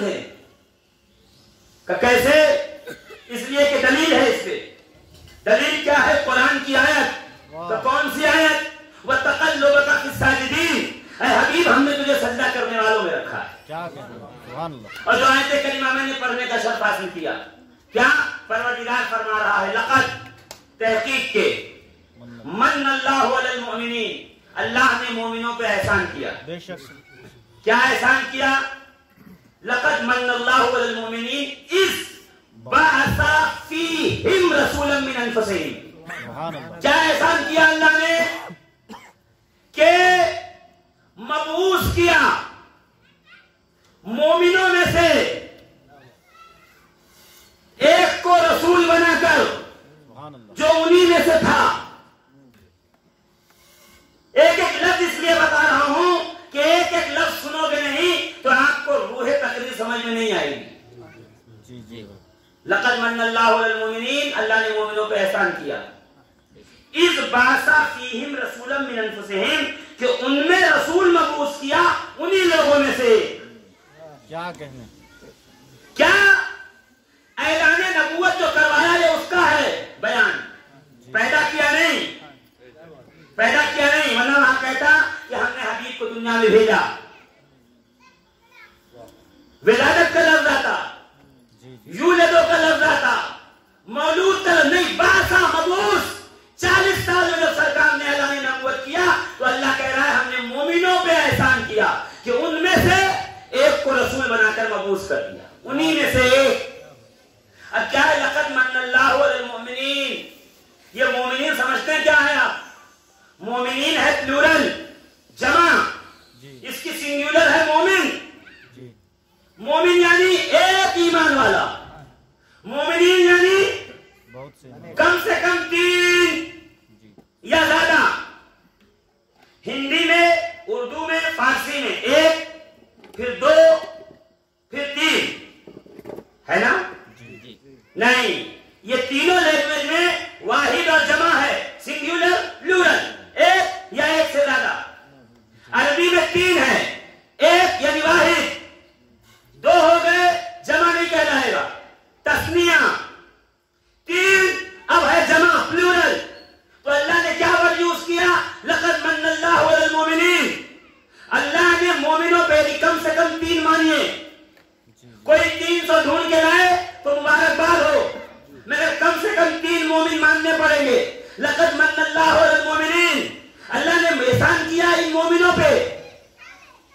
پابند ہیں. کہ کیسے؟ اس لیے کہ دلیل ہے اس پہ. دلیل کیا ہے؟ قرآن کی آیت. تو کون سی آیت؟ وَتَقَلُّبَكَ فِي السَّاجِدِينَ. اے حبیب ہم نے تجھے سجدہ کرنے والوں میں رکھا ہے. اور جو آیت کریمہ میں نے پڑھنے کا شرف حاصل کیا کیا؟ پروردگار فرما رہا ہے لقد تحقیق کے من اللہ علی المؤمنین، اللہ نے مومنوں پہ احسان کیا. کیا احسان کیا؟ لقد من اللہ علی المؤمنین اذ بعث فیہم رسولا من انفسہم. کیا احسان کیا اللہ نے؟ کہ مبعوث کیا مومنوں میں سے ایک کو رسول بنا کر جو انہی میں سے تھا. ایک ایک لفظ اس لیے بتا رہا ہوں کہ ایک ایک لفظ سنو گے نہیں تو آپ کو روح تقریر سمجھ میں نہیں آئے گی. لقد من اللہ علی المؤمنین، اللہ نے مومنوں پہ احسان کیا. اذ بعث فیہم رسولا من انفسہم، کہ ان میں رسول مبعوث کیا انہی لوگوں میں سے. کیا کہنے؟ کیا اعلان نبوت جو کروایا یہ اس کا ہے بیان. پیدا کیا نہیں، پیدا کیا نہیں، ورنہ وہاں کہتا کہ ہم نے حبیب کو دنیا میں بھیجا. ولادت کا لفظ آتا، یولدو کا لفظ آتا، مولود کا لفظ نہیں. باسا مبعوث 40 سال میں جب سرکار نے اعلان نبوت کیا تو اللہ کہہ رہا ہے ہم نے مومنوں پہ احسان کیا کہ ان میں سے ایک کو رسول بنا کر مبعوث کر دیا، انہی میں سے ایک. اب کیا ہے لقد من اللہ علی المؤمنین؟ یہ مومنین سمجھتے ہیں کیا ہے آپ؟ مومنین ہے پلورل، جمع. اس کی سنگولر ہے مومن. مومن یعنی ایک ایمان والا. مومنین یعنی کم سے کم 3 یا زیادہ. ہندی میں، اردو میں، فارسی میں 1، پھر 2، پھر 3 ہے نا؟ نہیں، یہ تینوں لینگویج میں واحد اور جمع ہے، سنگولر پلورل، ایک یا ایک سے زیادہ. عربی میں 3 ہے، ایک یعنی واحد، 2 ہو گئے جمع نہیں کہلائے گا. تثنیہ 3 اب ہے جمع پلورل. تو اللہ نے کیا ورڈ یوز کیا؟ لقد من اللہ علی المؤمنین. اللہ نے مومنوں پہ کم سے کم 3 مانیے. کوئی 300 ڈھونڈ کے لائے تو مبارکباد ہو، مگر کم سے کم 3 مومن ماننے پڑیں گے. لقد من اللہ علی المؤمنین، اللہ نے احسان کیا ان مومنوں پہ.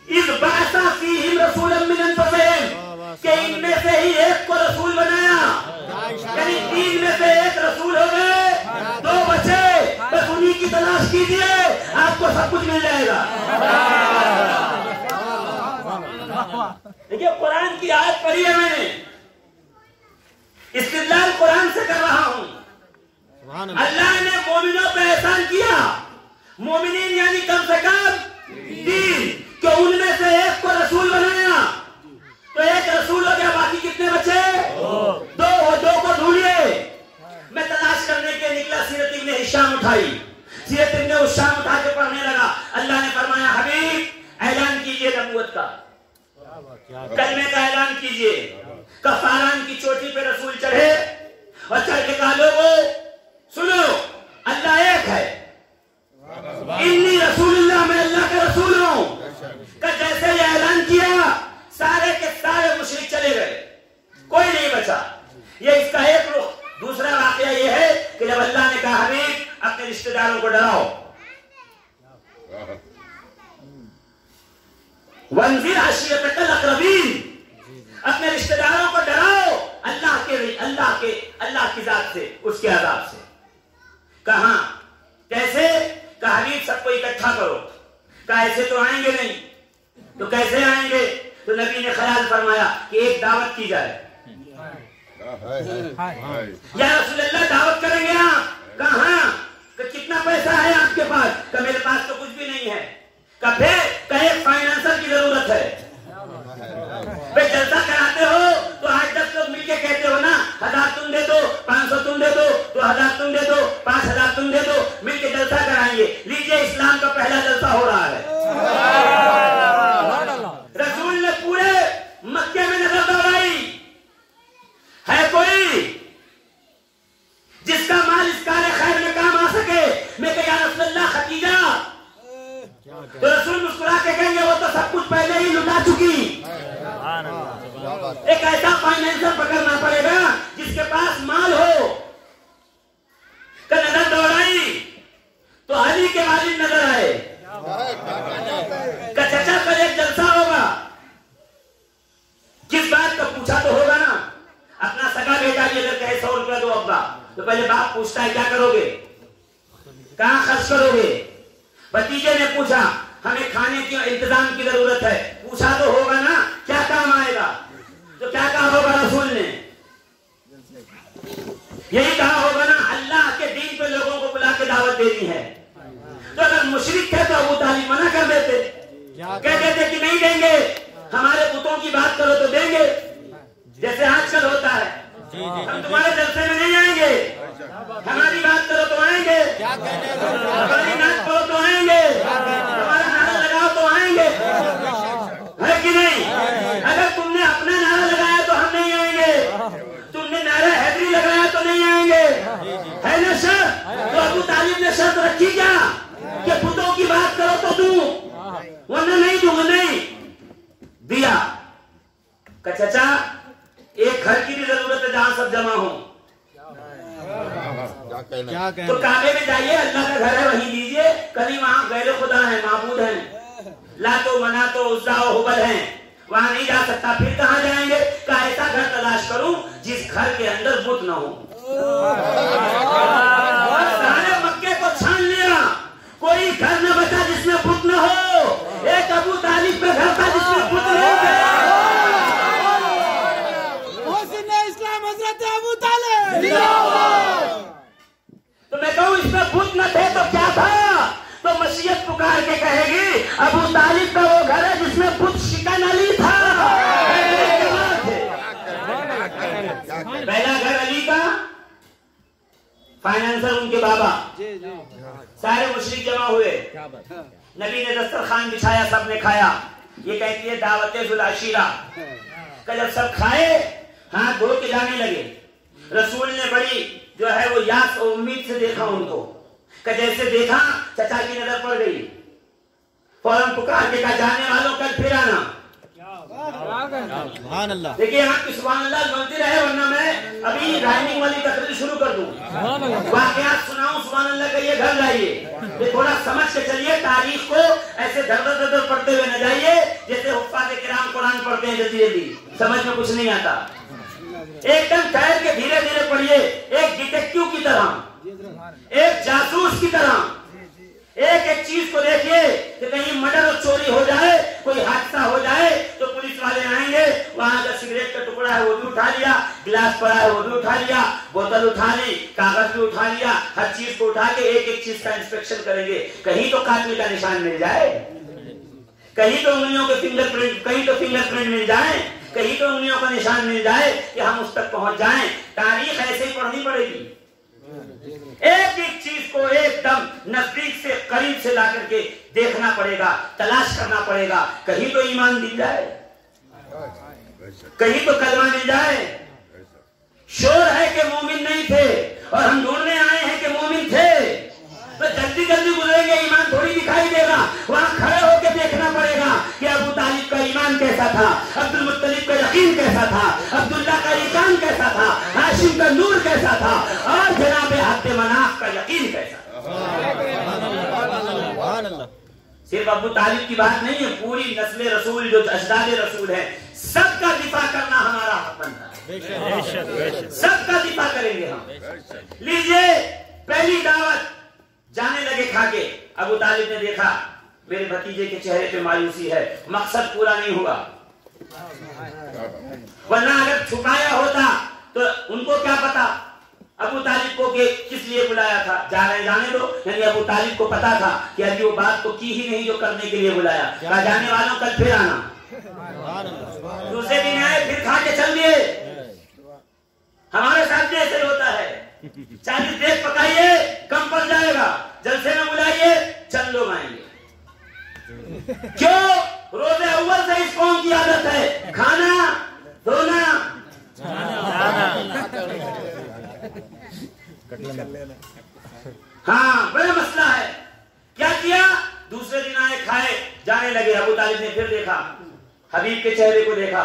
اذ بعث فیہم رسولا من انفسہم، کہ ان میں سے ہی ایک کو رسول بنایا. یعنی 3 میں سے ایک رسول ہو گئے، 2 بچے. بس انہی کی تلاش کیجئے، آپ کو سب کچھ مل جائے گا. دیکھیے قرآن کی آیت پڑھی ہے میں نے، استدلال قرآن سے کر رہا ہوں. اللہ نے مومنوں پہ احسان کیا. مومنین یعنی کم سے کم 3، کہ ان میں سے ایک کو رسول بنایا. تو ایک رسول ہو گیا، باقی کتنے بچے؟ 2 کو ڈھونڈیے. میں تلاش کرنے کے نکلا، سیرت ابن ہشام اٹھائی، سیرت ابن ہشام اٹھا کے پڑھنے لگا. اللہ نے فرمایا حبیب اعلان کیجئے نبوت کا، کلمے کا اعلان کیجئے. کفاران کی چوٹی پہ رسول چڑھے اور چڑھ کے کہا لوگو سنو، اللہ ایک ہے. انی رسول اللہ، میں اللہ کا رسول ہوں. کہ جیسے یہ اعلان کیا سارے کے سارے مشرک چلے گئے، کوئی نہیں بچا. یہ اس کا ایک رخ. دوسرا واقعہ یہ ہے کہ جب اللہ نے کہا حبیب اپنے رشتہ داروں کو ڈراؤ، وانذر عشیرتک الاقربین، اپنے رشتہ داروں کو ڈراؤ اللہ کی ذات سے، اس کے عذاب سے. کہاں کیسے؟ کہ حبیب سب کو اکٹھا کرو. کہ ایسے تو آئیں گے نہیں. تو کیسے آئیں گے؟ تو نبی نے خیال فرمایا کہ ایک دعوت کی جائے. یا رسول اللہ دعوت کریں گے آپ؟ کہاں؟ کہ کتنا پیسہ ہے آپ کے پاس؟ کہ میرے پاس تو کچھ بھی نہیں ہے. کہ پھر کہیں فائنانسر کی ضرورت ہے. بھئی جلسہ کراتے ہو تو 8-10 لوگ مل کے کہتے ہو نا 1000 تم دے دو، 500 تم دے دو، 2000 تم دے دو، 5000 تم دے دو، مل کے جلسہ کرائیں گے. لیجئے اسلام کا پہلا جلسہ ہو رہا ہے. رسول نے پورے مکے میں نظر ایک ایسا فائنینسر پکڑنا پڑے گا جس کے پاس مال ہو. کہ نظر دوڑائی تو علی کے والد نظر آئے, کہ چچا کل ایک جلسہ ہوگا, کس بات کا پوچھا تو ہوگا نا. اپنا سگا بیٹا بھی اگر کہے 100 روپیہ دو ابا, تو پہلے باپ پوچھتا ہے کیا کرو گے, کہاں خرچ کرو گے. بھتیجے نے پوچھا ہمیں کھانے کی انتظام کی ضرورت ہے, پوچھا تو ہوگا نا کیا کام آئے گا. تو کیا کہا ہوگا رسول نے, یہی کہا ہوگا نا اللہ کے دین پہ لوگوں کو بلا کے دعوت دینی ہے. تو اگر مشرک تھے تو ابو طالب منع کر دیتے, کہتے تھے کہ نہیں دیں گے, ہمارے بتوں کی بات کرو تو دیں گے, جیسے آج کل ہوتا ہے. ہم تمہارے جلسے میں نہیں آئیں گے, ہماری بات کرو تو آئیں گے, ہماری نعت پڑھو تو آئیں گے, ہمارا نعرہ لگاؤ تو آئیں گے, ہے کہ نہیں. اگر تم نے اپنا نعرہ لگایا تو ہم نہیں آئیں گے, تم نے نعرہ حیدری لگایا تو نہیں آئیں گے, ہے نا شرط. تو ابو طالب نے شرط رکھی کیا کہ بتوں کی بات کرو تو دوں, ورنہ نہیں دوں گا. نہیں دیا. کہ چچا ایک گھر کی بھی ضرورت ہے جہاں سب جمع ہوں, تو کعبے میں جائیے, اللہ کا گھر ہے وہیں لیجئے. کہیں وہاں غیر خدا ہیں, معبود ہیں, لاتو مناتو عزا و ہبل ہیں, وہاں نہیں جا سکتا. پھر کہاں جائیں گے؟ کہ ایسا گھر تلاش کروں جس گھر کے اندر بت نہ ہو. سارے مکے کو چھان لیا, کوئی گھر نہ بچا جس میں بت نہ ہو. ایک ابو طالب کا گھر تھا جس میں بت نہیں تھے. تو میں کہوں اس میں بت نہ تھے تو کیا تھا؟ تو مشیت پکار کے کہے گی ابو طالب کا وہ گھر ہے جس میں بت شکن علی تھا. پہلا گھر علی کا, فائنانسر ان کے بابا. سارے مشرک جمع ہوئے, نبی نے دسترخوان بچھایا, سب نے کھایا. یہ کہتی ہے دعوت ذوالعشیرہ. کہ جب سب کھائے ہاتھ دھو کے جانے لگے, رسول نے بڑی جو ہے وہ یاس اور امید سے دیکھا ان کو. کہ جیسے دیکھا چچا کی نظر پڑ گئی, فوراً پکار کے کہا جانے والوں کل پھر آنا. دیکھیے یہاں کی سبحان اللہ بنتی رہے, ورنہ میں ابھی رائمنگ والی تقریر شروع کر دوں, واقعات سناؤں. سبحان اللہ کا یہ گھر لائیے, یہ تھوڑا سمجھ کے چلیے. تاریخ کو ایسے دھر دھر پڑھتے ہوئے نہ جائیے جیسے حفاظ کرام قرآن پڑھتے ہیں جلدی جلدی, سمجھ میں کچھ نہیں آتا. ایک دم ٹھہر کے دھیرے دھیرے پڑھیے, ایک ڈیٹیکٹیو کی طرح, ایک جاسوس کی طرح. ایک ایک چیز کو دیکھیے کہ کہیں مرڈر اور چوری ہو جائے, کوئی حادثہ ہو جائے تو پولیس والے آئیں گے. وہاں کا سگریٹ کا ٹکڑا ہے وہ بھی اٹھا لیا, گلاس پڑا ہے وہ بھی اٹھا لیا, بوتل اٹھا لی, کاغذ بھی اٹھا لیا, ہر چیز کو اٹھا کے ایک ایک چیز کا انسپیکشن کریں گے. کہیں تو قاتل کا نشان مل جائے, کہیں تو انگلیوں کے فنگر پرنٹ, کہیں تو فنگر پرنٹ مل جائے, کہیں تو انگلیوں کا نشان مل جائے کہ ہم اس تک پہنچ جائیں. تاریخ ایسے ہی پڑھنی پڑے گی. ایک ایک چیز کو ایک دم نزدیک سے قریب سے لا کر کے دیکھنا پڑے گا, تلاش کرنا پڑے گا. کہیں تو ایمان مل جائے, کہیں تو کلمہ مل جائے. شور ہے کہ مومن نہیں تھے اور ہم ڈھونڈنے آئے ہیں کہ مومن تھے, تو جلدی جلدی گزریں گے, ایمان تھوڑی دکھائی دے گا. وہاں کھڑے ہو کے دیکھنا پڑے گا کہ ابو طالب کا ایمان کیسا تھا, عبد المطلب کا یقین کیسا تھا, عبداللہ کا ایمان کیسا تھا, ہاشم کا نور کیسا تھا, اور جناب عبد مناف کا یقین کیسا تھا. صرف ابو طالب کی بات نہیں ہے, پوری نسل رسول جو اجداد رسول ہے, سب کا دفاع کرنا ہمارا حق بنتا ہے. سب کا دفاع کریں گے ہم. لیجئے پہلی دعوت, جانے لگے کھا کے. ابو طالب نے دیکھا میرے بھتیجے کے چہرے پہ مایوسی ہے, مقصد پورا نہیں ہوا. ورنہ اگر چھپایا ہوتا تو ان کو کیا پتا ابو طالب کو کہ کس لیے بلایا تھا. جا رہے جانے دو, یعنی ابو طالب کو پتا تھا کہ ابھی وہ بات کو کی ہی نہیں جو کرنے کے لیے بلایا. کہا جانے والوں کل پھر آنا. دوسرے دن آئے, پھر کھا کے چل دیے. ہمارے ساتھ بھی ایسے ہوتا ہے, 40 دیکھ پکائیے کم پڑ جائے گا, جلسے میں بلائیے چند لوگ آئیں گے. کیوں؟ روزے اول سے اس قوم کی عادت ہے کھانا دھونا. ہاں بڑا مسئلہ ہے. کیا کیا؟ دوسرے دن آئے, کھائے, جانے لگے. ابو طالب نے پھر دیکھا, حبیب کے چہرے کو دیکھا,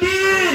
3।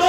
2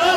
2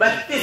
32